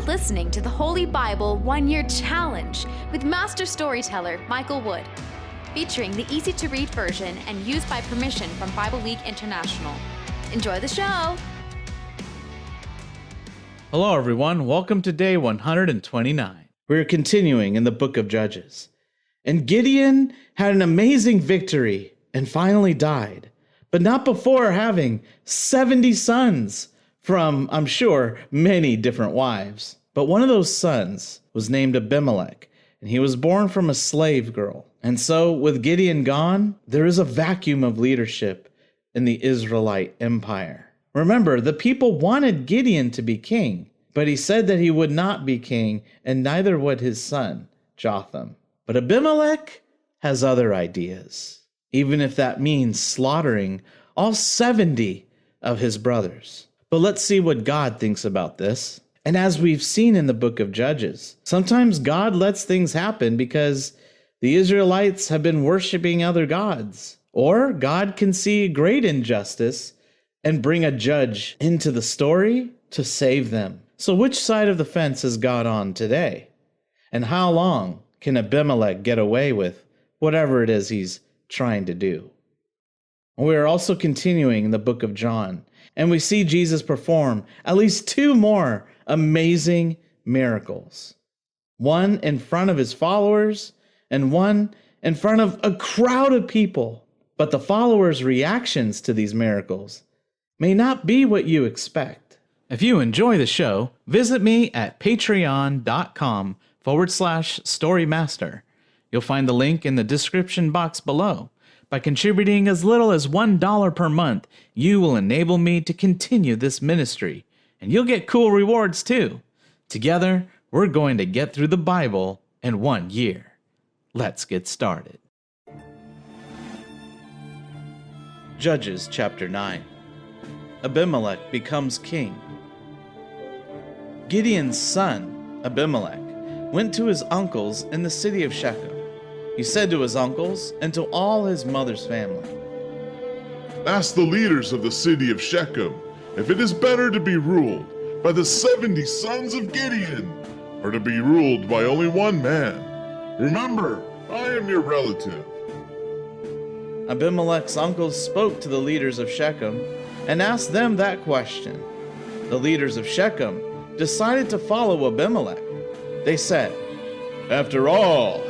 listening to the Holy Bible 1-Year Challenge with Master Storyteller Michael Wood, featuring the easy-to-read version and used by permission from Bible League International. Enjoy the show! Hello everyone, welcome to day 129. We're continuing in the book of Judges. And Gideon had an amazing victory and finally died, but not before having 70 sons from, I'm sure, many different wives. But one of those sons was named Abimelech, and he was born from a slave girl. And so, with Gideon gone, there is a vacuum of leadership in the Israelite empire. Remember, the people wanted Gideon to be king, but he said that he would not be king, and neither would his son, Jotham. But Abimelech has other ideas, even if that means slaughtering all 70 of his brothers. But let's see what God thinks about this. And as we've seen in the book of Judges, sometimes God lets things happen because the Israelites have been worshiping other gods. Or God can see great injustice and bring a judge into the story to save them. So which side of the fence is God on today? And how long can Abimelech get away with whatever it is he's trying to do? We are also continuing in the book of John, and we see Jesus perform at least 2 more amazing miracles. One in front of his followers, and one in front of a crowd of people. But the followers' reactions to these miracles may not be what you expect. If you enjoy the show, visit me at patreon.com/storymaster. You'll find the link in the description box below. By contributing as little as $1 per month, you will enable me to continue this ministry, and you'll get cool rewards too. Together, we're going to get through the Bible in 1 year. Let's get started. Judges chapter 9. Abimelech becomes king. Gideon's son, Abimelech, went to his uncles in the city of Shechem. He said to his uncles and to all his mother's family, "Ask the leaders of the city of Shechem if it is better to be ruled by the 70 sons of Gideon, or to be ruled by only one man. Remember, I am your relative." Abimelech's uncles spoke to the leaders of Shechem and asked them that question. The leaders of Shechem decided to follow Abimelech. They said, "After all,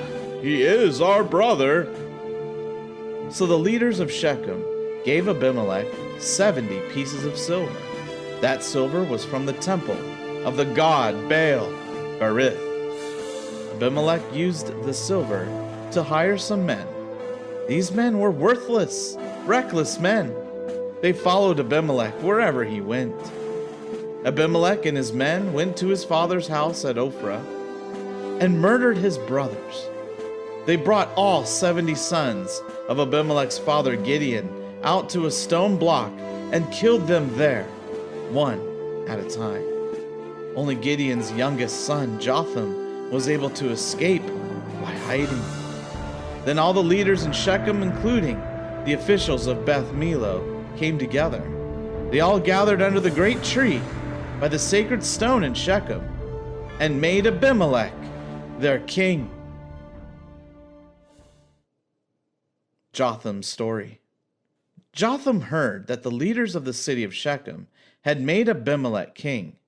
he is our brother." So the leaders of Shechem gave Abimelech 70 pieces of silver. That silver was from the temple of the god Baal Berith. Abimelech used the silver to hire some men. These men were worthless, reckless men. They followed Abimelech wherever he went. Abimelech and his men went to his father's house at Ophrah and murdered his brothers. They brought all 70 sons of Abimelech's father Gideon out to a stone block and killed them there, one at a time. Only Gideon's youngest son, Jotham, was able to escape by hiding. Then all the leaders in Shechem, including the officials of Beth Millo, came together. They all gathered under the great tree by the sacred stone in Shechem and made Abimelech their king. Jotham's story. Jotham heard that the leaders of the city of Shechem had made Abimelech king.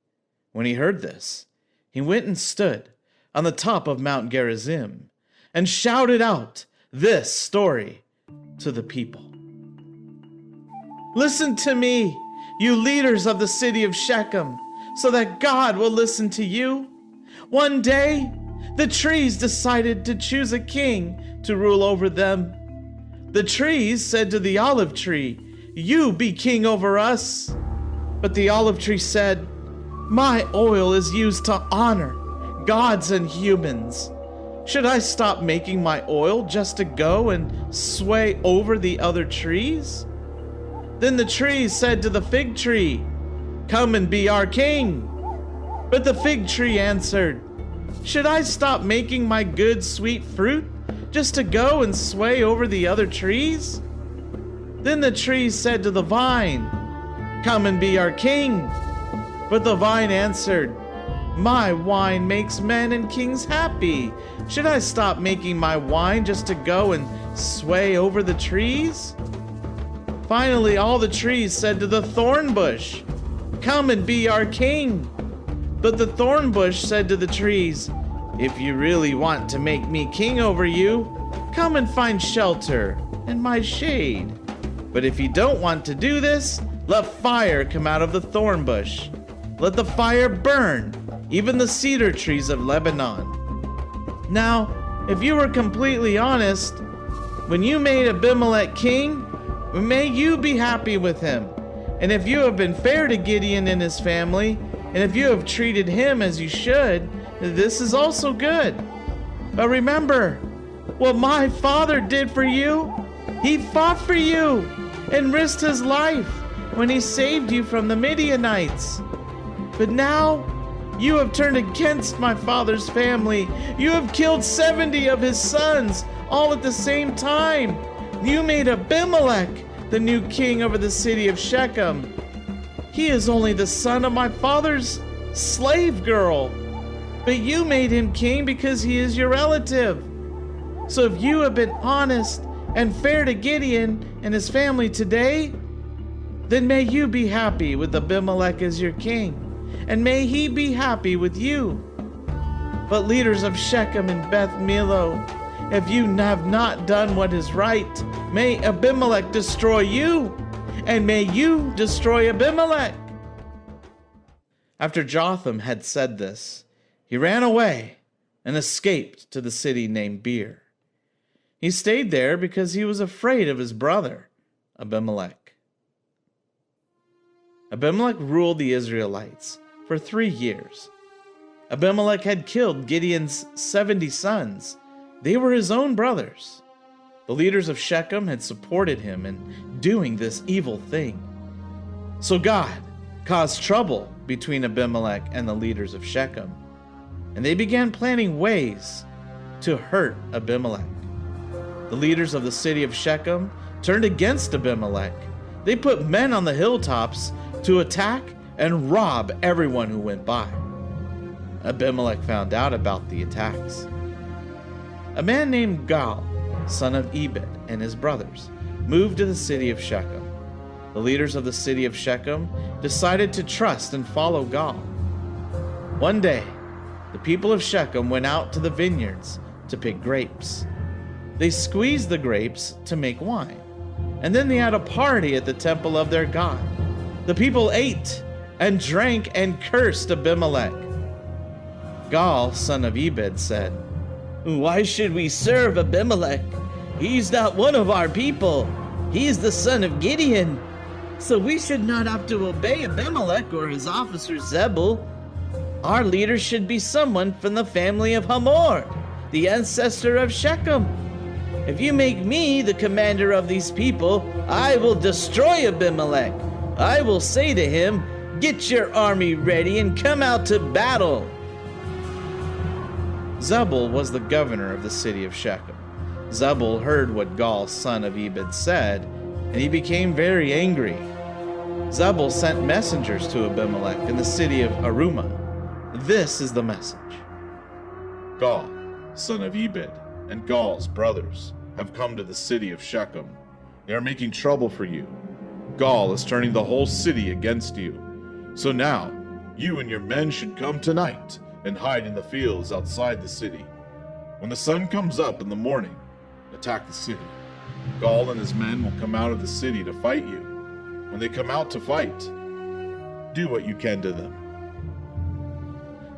When he heard this, he went and stood on the top of Mount Gerizim and shouted out this story to the people. "Listen to me, you leaders of the city of Shechem, so that God will listen to you. One day, the trees decided to choose a king to rule over them. The trees said to the olive tree, 'You be king over us.' But the olive tree said, 'My oil is used to honor gods and humans. Should I stop making my oil just to go and sway over the other trees?' Then the trees said to the fig tree, 'Come and be our king.' But the fig tree answered, 'Should I stop making my good sweet fruit just to go and sway over the other trees?' Then the trees said to the vine, 'Come and be our king.' But the vine answered, My wine makes men and kings happy. Should I stop making my wine just to go and sway over the trees?" Finally, all the trees said to the thorn bush, "Come and be our king." But the thorn bush said to the trees, "If you really want to make me king over you, come and find shelter in my shade. But if you don't want to do this, let fire come out of the thorn bush. Let the fire burn, even the cedar trees of Lebanon." Now, if you were completely honest, when you made Abimelech king, may you be happy with him. And if you have been fair to Gideon and his family, and if you have treated him as you should, this is also good. But remember what my father did for you. He fought for you and risked his life when he saved you from the Midianites. But now you have turned against my father's family. You have killed 70 of his sons all at the same time. You made Abimelech the new king over the city of Shechem. He is only the son of my father's slave girl. But you made him king because he is your relative. So if you have been honest and fair to Gideon and his family today, then may you be happy with Abimelech as your king, and may he be happy with you. But leaders of Shechem and Beth Millo, if you have not done what is right, may Abimelech destroy you, and may you destroy Abimelech." After Jotham had said this, he ran away and escaped to the city named Beer. He stayed there because he was afraid of his brother, Abimelech. Abimelech ruled the Israelites for 3 years. Abimelech had killed Gideon's 70 sons. They were his own brothers. The leaders of Shechem had supported him in doing this evil thing. So God caused trouble between Abimelech and the leaders of Shechem, and they began planning ways to hurt Abimelech. The leaders of the city of Shechem turned against Abimelech. They put men on the hilltops to attack and rob everyone who went by. Abimelech found out about the attacks. A man named Gal, son of Ebed, and his brothers moved to the city of Shechem. The leaders of the city of Shechem decided to trust and follow Gal. One day, the people of Shechem went out to the vineyards to pick grapes. They squeezed the grapes to make wine, and then they had a party at the temple of their god. The people ate and drank and cursed Abimelech. Gal, son of Ebed, said, "Why should we serve Abimelech? He's not one of our people. He's the son of Gideon. So we should not have to obey Abimelech or his officer Zebul. Our leader should be someone from the family of Hamor, the ancestor of Shechem. If you make me the commander of these people, I will destroy Abimelech. I will say to him, 'Get your army ready and come out to battle.'" Zebul was the governor of the city of Shechem. Zebul heard what Gal, son of Ebed, said, and he became very angry. Zebul sent messengers to Abimelech in the city of Arumah. This is the message. Gal, son of Ebed, and Gal's brothers have come to the city of Shechem. They are making trouble for you. Gal is turning the whole city against you. So now, you and your men should come tonight and hide in the fields outside the city. When the sun comes up in the morning, attack the city. Gal and his men will come out of the city to fight you. When they come out to fight, do what you can to them."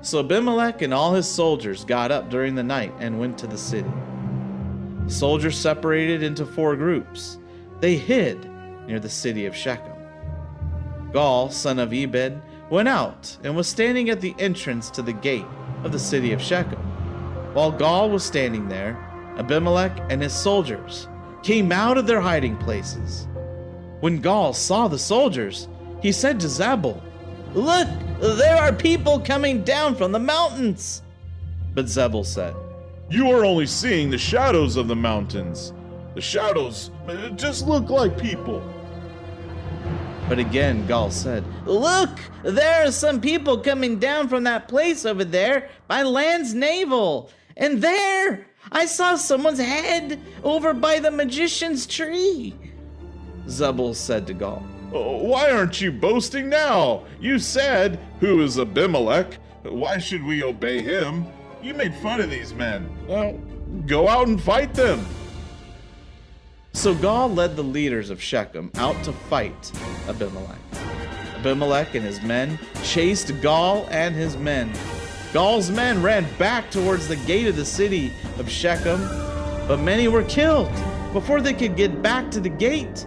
So Abimelech and all his soldiers got up during the night and went to the city. The soldiers separated into 4 groups. They hid near the city of Shechem. Gal, son of Ebed, went out and was standing at the entrance to the gate of the city of Shechem. While Gal was standing there, Abimelech and his soldiers came out of their hiding places. When Gal saw the soldiers, he said to Zebul, "Look, there are people coming down from the mountains." But Zebul said, "You are only seeing the shadows of the mountains. The shadows just look like people." But again, Gaul said, "Look, there are some people coming down from that place over there by land's navel. And there, I saw someone's head over by the magician's tree." Zebul said to Gaul, Why aren't you boasting now? You said, "Who is Abimelech? Why should we obey him?" You made fun of these men. Well, go out and fight them. So Gaul led the leaders of Shechem out to fight Abimelech. Abimelech and his men chased Gaul and his men. Gaul's men ran back towards the gate of the city of Shechem, but many were killed before they could get back to the gate.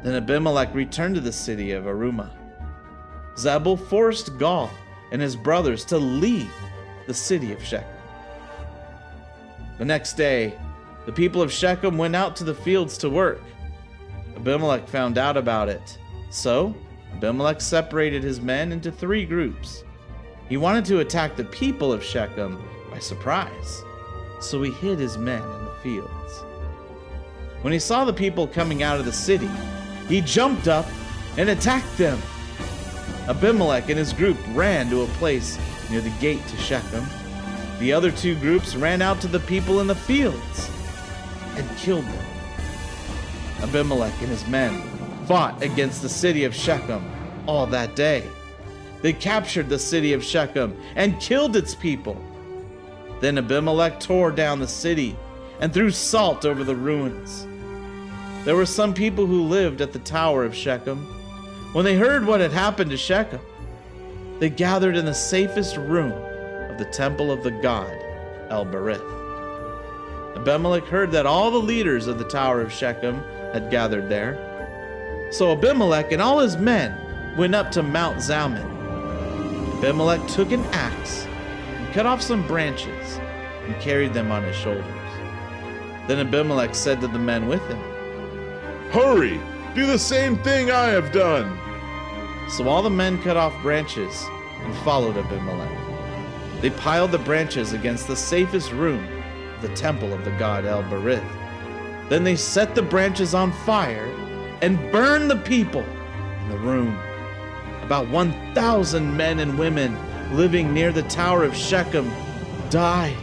Then Abimelech returned to the city of Arumah. Zebul forced Gaul and his brothers to leave the city of Shechem. The next day, the people of Shechem went out to the fields to work. Abimelech found out about it. So Abimelech separated his men into 3 groups. He wanted to attack the people of Shechem by surprise, so he hid his men in the fields. When he saw the people coming out of the city, he jumped up and attacked them. Abimelech and his group ran to a place near the gate to Shechem. The other 2 groups ran out to the people in the fields and killed them. Abimelech and his men fought against the city of Shechem all that day. They captured the city of Shechem and killed its people. Then Abimelech tore down the city and threw salt over the ruins. There were some people who lived at the tower of Shechem. When they heard what had happened to Shechem, they gathered in the safest room of the temple of the god El-Berith. Abimelech heard that all the leaders of the tower of Shechem had gathered there. So Abimelech and all his men went up to Mount Zalmon. Abimelech took an axe and cut off some branches and carried them on his shoulders. Then Abimelech said to the men with him, Hurry, do the same thing I have done. So all the men cut off branches and followed Abimelech. They piled the branches against the safest room of the temple of the god El-Berith. Then they set the branches on fire and burned the people in the room. About 1,000 men and women living near the tower of Shechem died.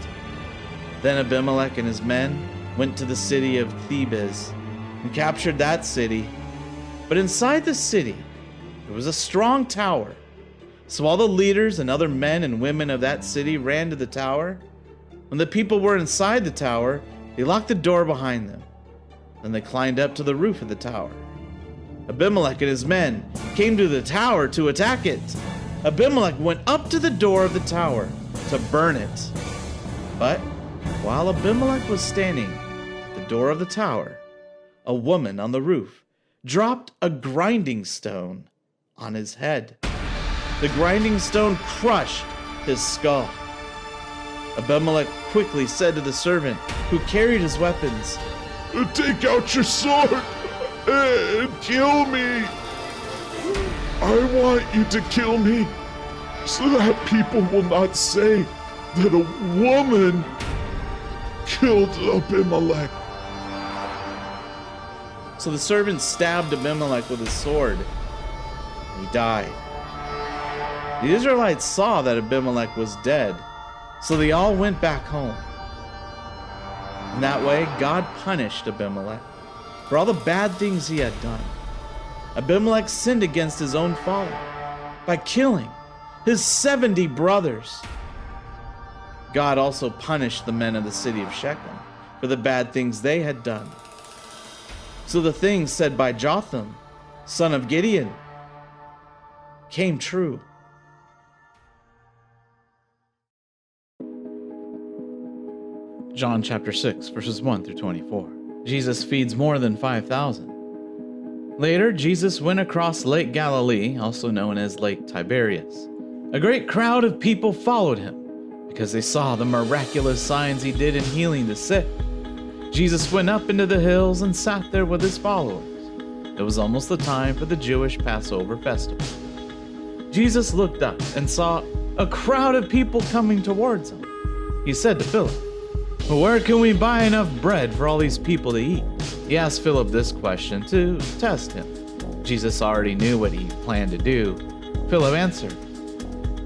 Then Abimelech and his men went to the city of Thebez and captured that city. But inside the city, there was a strong tower. So all the leaders and other men and women of that city ran to the tower. When the people were inside the tower, they locked the door behind them. Then they climbed up to the roof of the tower. Abimelech and his men came to the tower to attack it. Abimelech went up to the door of the tower to burn it. But while Abimelech was standing at the door of the tower, a woman on the roof dropped a grinding stone on his head. The grinding stone crushed his skull. Abimelech quickly said to the servant who carried his weapons, Take out your sword and kill me. I want you to kill me so that people will not say that a woman killed Abimelech. So the servant stabbed Abimelech with his sword, and he died. The Israelites saw that Abimelech was dead, so they all went back home. In that way, God punished Abimelech for all the bad things he had done. Abimelech sinned against his own father by killing his 70 brothers. God also punished the men of the city of Shechem for the bad things they had done. So the things said by Jotham, son of Gideon, came true. John chapter 6, verses 1 through 24. Jesus feeds more than 5,000. Later, Jesus went across Lake Galilee, also known as Lake Tiberias. A great crowd of people followed him because they saw the miraculous signs he did in healing the sick. Jesus went up into the hills and sat there with his followers. It was almost the time for the Jewish Passover festival. Jesus looked up and saw a crowd of people coming towards him. He said to Philip, "Where can we buy enough bread for all these people to eat?" He asked Philip this question to test him. Jesus already knew what he planned to do. Philip answered,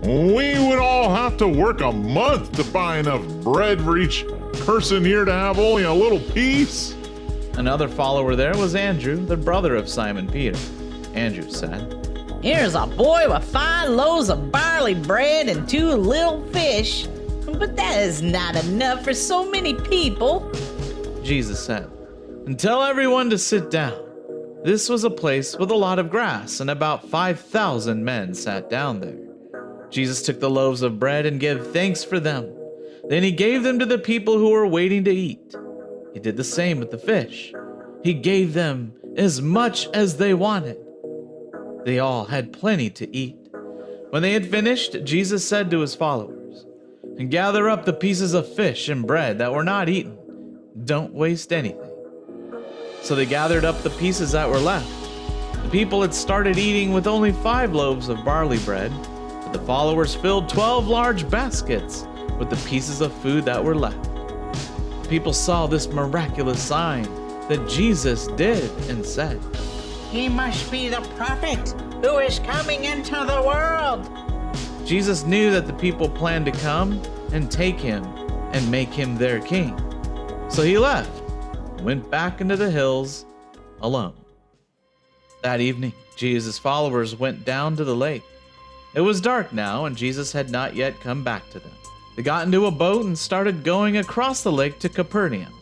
We would all have to work a month to buy enough bread for each person here to have only a little piece. Another follower there was Andrew, the brother of Simon Peter. Andrew said, Here's a boy with 5 loaves of barley bread and 2 little fish, but that is not enough for so many people. Jesus said, and tell everyone to sit down. This was a place with a lot of grass, and about 5,000 men sat down there. Jesus took the loaves of bread and gave thanks for them. Then he gave them to the people who were waiting to eat. He did the same with the fish. He gave them as much as they wanted. They all had plenty to eat. When they had finished, Jesus said to his followers, Gather up the pieces of fish and bread that were not eaten. Don't waste anything. So they gathered up the pieces that were left. The people had started eating with only 5 loaves of barley bread, but the followers filled 12 large baskets with the pieces of food that were left. The people saw this miraculous sign that Jesus did and said, He must be the prophet who is coming into the world. Jesus knew that the people planned to come and take him and make him their king. So he left, went back into the hills alone. That evening, Jesus' followers went down to the lake. It was dark now, and Jesus had not yet come back to them. They got into a boat and started going across the lake to Capernaum.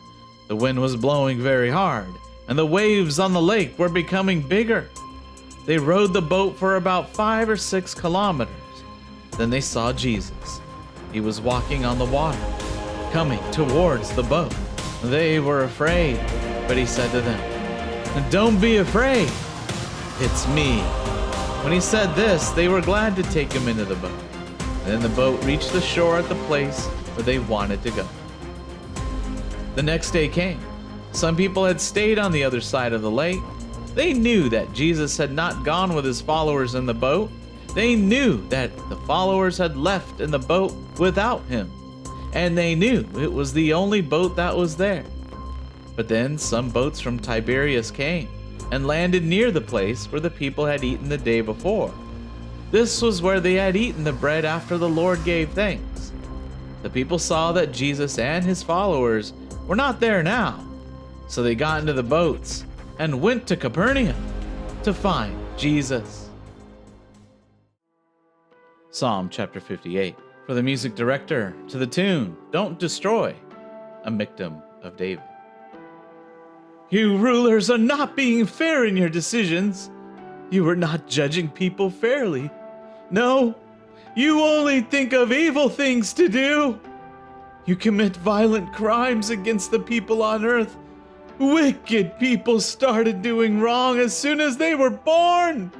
The wind was blowing very hard, and the waves on the lake were becoming bigger. They rowed the boat for about 5 or 6 kilometers. Then they saw Jesus. He was walking on the water, coming towards the boat. They were afraid, but he said to them, Don't be afraid. It's me. When he said this, they were glad to take him into the boat. Then the boat reached the shore at the place where they wanted to go. The next day came. Some people had stayed on the other side of the lake. They knew that Jesus had not gone with his followers in the boat. They knew that the followers had left in the boat without him. And they knew it was the only boat that was there. But then some boats from Tiberias came and landed near the place where the people had eaten the day before. This was where they had eaten the bread after the Lord gave thanks. The people saw that Jesus and his followers were not there now, so they got into the boats and went to Capernaum to find Jesus. Psalm chapter 58. For the music director, to the tune, Don't Destroy, a Miktam of David. You rulers are not being fair in your decisions. You are not judging people fairly. No, you only think of evil things to do. You commit violent crimes against the people on earth. Wicked people started doing wrong as soon as they were born.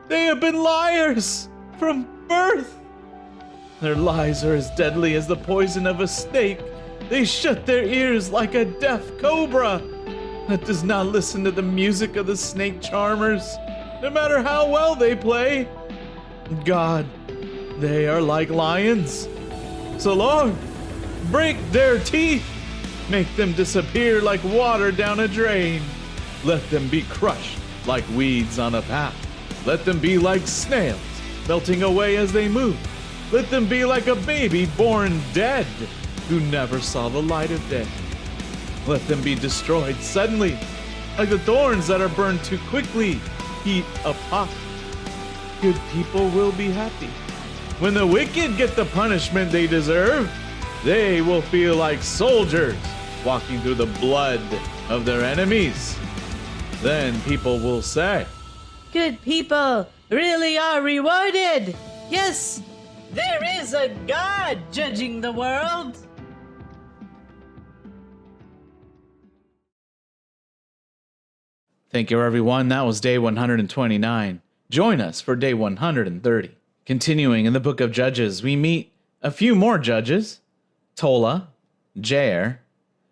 They have been liars from birth. Their lies are as deadly as the poison of a snake. They shut their ears like a deaf cobra that does not listen to the music of the snake charmers, no matter how well they play. God, they are like lions. So Lord, break their teeth. Make them disappear like water down a drain. Let them be crushed like weeds on a path. Let them be like snails, melting away as they move. Let them be like a baby born dead, who never saw the light of day. Let them be destroyed suddenly, like the thorns that are burned too quickly, heat a pot. Good people will be happy. When the wicked get the punishment they deserve, they will feel like soldiers walking through the blood of their enemies. Then people will say, Good people really are rewarded. Yes, there is a God judging the world. Thank you, everyone. That was day 129. Join us for day 130. Continuing in the book of Judges, we meet a few more judges, Tola, Jair,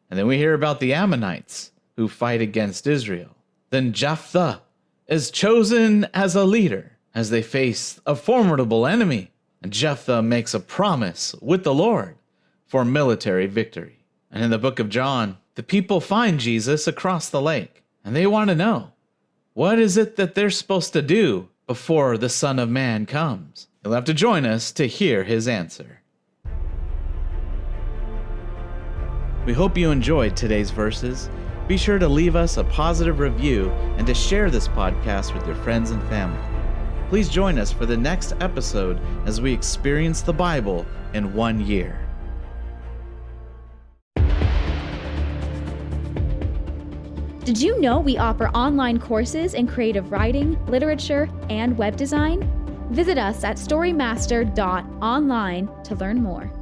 and then we hear about the Ammonites who fight against Israel. Then Jephthah is chosen as a leader as they face a formidable enemy. And Jephthah makes a promise with the Lord for military victory. And in the book of John, the people find Jesus across the lake, and they want to know, What is it that they're supposed to do before the Son of Man comes? You'll have to join us to hear his answer. We hope you enjoyed today's verses. Be sure to leave us a positive review and to share this podcast with your friends and family. Please join us for the next episode as we experience the Bible in 1 year. Did you know we offer online courses in creative writing, literature, and web design? Visit us at storymaster.online to learn more.